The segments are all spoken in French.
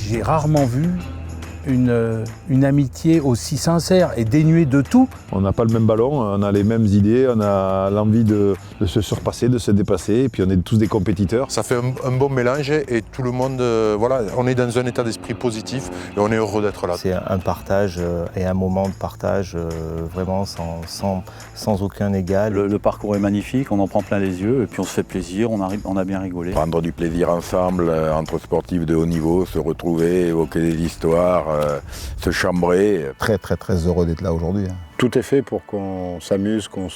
J'ai rarement vu une amitié aussi sincère et dénuée de tout. On n'a pas le même ballon, on a les mêmes idées, on a l'envie de se surpasser, de se dépasser, et puis on est tous des compétiteurs. Ça fait un bon mélange et tout le monde, voilà, on est dans un état d'esprit positif et on est heureux d'être là. C'est un partage et un moment de partage vraiment sans aucun égal. Le parcours est magnifique, on en prend plein les yeux et puis on se fait plaisir, on a bien rigolé. Prendre du plaisir ensemble entre sportifs de haut niveau, se retrouver, évoquer des histoires, se chambrer. Très très très heureux d'être là aujourd'hui. Tout est fait pour qu'on s'amuse, qu'on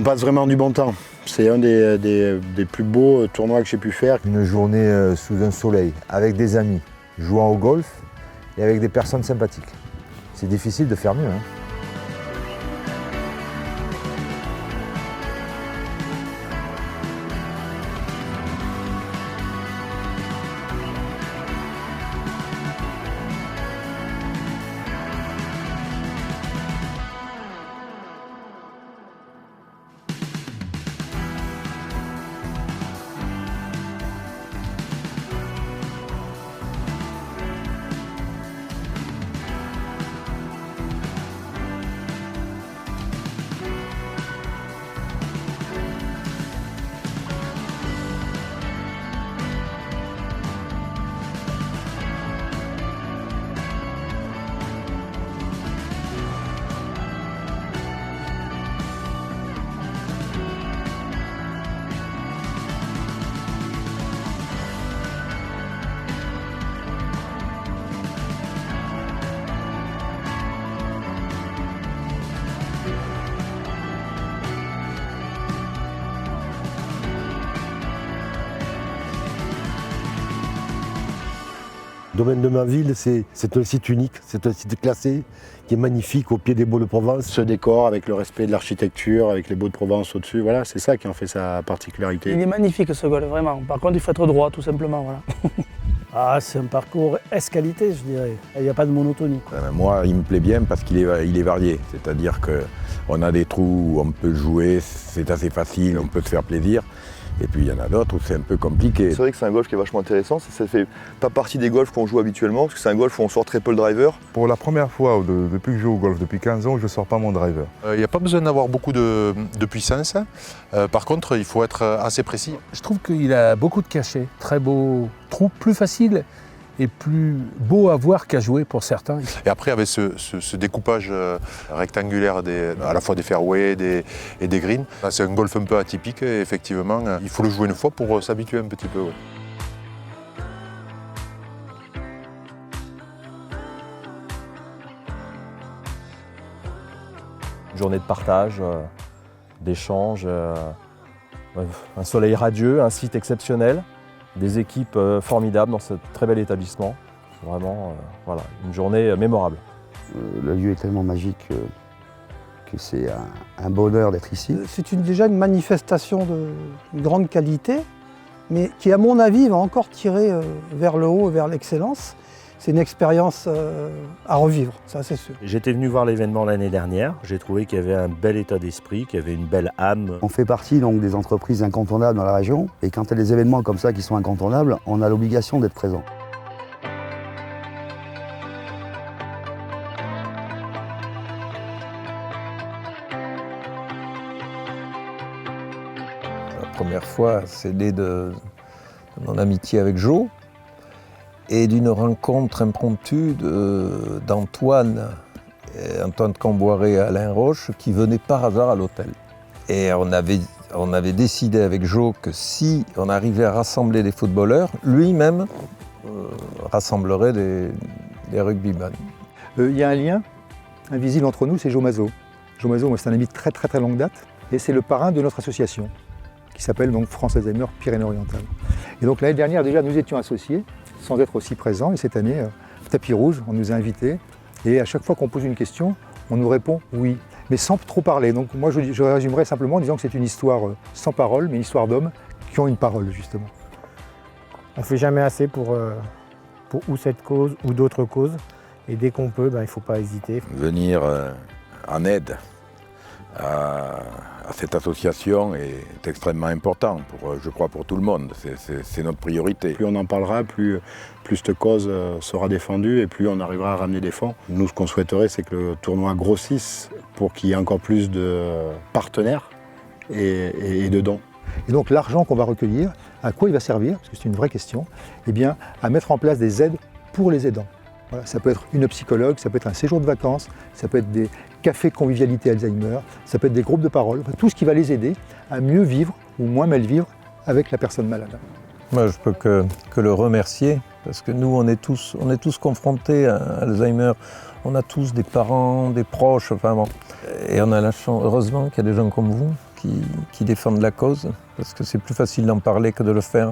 passe vraiment du bon temps. C'est un des plus beaux tournois que j'ai pu faire. Une journée sous un soleil, avec des amis, jouant au golf et avec des personnes sympathiques. C'est difficile de faire mieux. Le domaine de ma ville, c'est un site unique, c'est un site classé qui est magnifique au pied des Baux de Provence. Ce décor avec le respect de l'architecture, avec les Baux de Provence au-dessus, voilà, c'est ça qui en fait sa particularité. Il est magnifique ce golf, vraiment. Par contre, il faut être droit, tout simplement. Voilà. C'est un parcours S-qualité, je dirais. Il n'y a pas de monotonie. Moi, il me plaît bien parce qu'il est varié. C'est-à-dire qu'on a des trous où on peut jouer, c'est assez facile, on peut se faire plaisir. Et puis il y en a d'autres où c'est un peu compliqué. C'est vrai que c'est un golf qui est vachement intéressant, ça fait pas partie des golfs qu'on joue habituellement, parce que c'est un golf où on sort très peu le driver. Pour la première fois depuis que je joue au golf, depuis 15 ans, je ne sors pas mon driver. Il n'y a pas besoin d'avoir beaucoup de puissance. Par contre, il faut être assez précis. Je trouve qu'il a beaucoup de cachets, très beau trou, plus facile et plus beau à voir qu'à jouer pour certains. Et après, avec ce découpage rectangulaire à la fois des fairways et des greens, c'est un golf un peu atypique et effectivement, il faut le jouer une fois pour s'habituer un petit peu. Ouais. Une journée de partage, d'échange, un soleil radieux, un site exceptionnel. Des équipes formidables dans ce très bel établissement. Vraiment, voilà, une journée mémorable. Le lieu est tellement magique que c'est un bonheur d'être ici. C'est déjà une manifestation de grande qualité, mais qui, à mon avis, va encore tirer vers le haut, vers l'excellence. C'est une expérience à revivre, ça c'est sûr. J'étais venu voir l'événement l'année dernière, j'ai trouvé qu'il y avait un bel état d'esprit, qu'il y avait une belle âme. On fait partie donc des entreprises incontournables dans la région, et quand il y a des événements comme ça qui sont incontournables, on a l'obligation d'être présent. La première fois, c'est né de mon amitié avec Jo, et d'une rencontre impromptue d'Antoine Camboiré et Alain Roche qui venaient par hasard à l'hôtel. Et on avait décidé avec Jo que si on arrivait à rassembler des footballeurs, lui-même rassemblerait des rugbyman. Il y a un lien invisible entre nous, c'est Jo Mazo. Jo Mazo, c'est un ami de très très très longue date et c'est le parrain de notre association qui s'appelle donc France Alzheimer Pyrénées-Orientales. Et donc l'année dernière déjà nous étions associés sans être aussi présents et cette année, tapis rouge, on nous a invités et à chaque fois qu'on pose une question, on nous répond oui, mais sans trop parler. Donc moi je résumerai simplement en disant que c'est une histoire sans parole, mais une histoire d'hommes qui ont une parole justement. On ne fait jamais assez pour ou cette cause ou d'autres causes et dès qu'on peut, il ne faut pas hésiter. Venir en aide à cette association est extrêmement important, je crois, pour tout le monde. C'est notre priorité. Plus on en parlera, plus cette cause sera défendue et plus on arrivera à ramener des fonds. Nous, ce qu'on souhaiterait, c'est que le tournoi grossisse pour qu'il y ait encore plus de partenaires et de dons. Et donc l'argent qu'on va recueillir, à quoi il va servir? Parce que c'est une vraie question. Eh bien, à mettre en place des aides pour les aidants. Voilà, ça peut être une psychologue, ça peut être un séjour de vacances, ça peut être des cafés convivialité Alzheimer, ça peut être des groupes de parole, enfin, tout ce qui va les aider à mieux vivre ou moins mal vivre avec la personne malade. Moi, je peux que le remercier, parce que nous, on est tous confrontés à Alzheimer. On a tous des parents, des proches, enfin bon. Et on a la chance, heureusement, qu'il y a des gens comme vous qui défendent la cause, parce que c'est plus facile d'en parler que de le faire.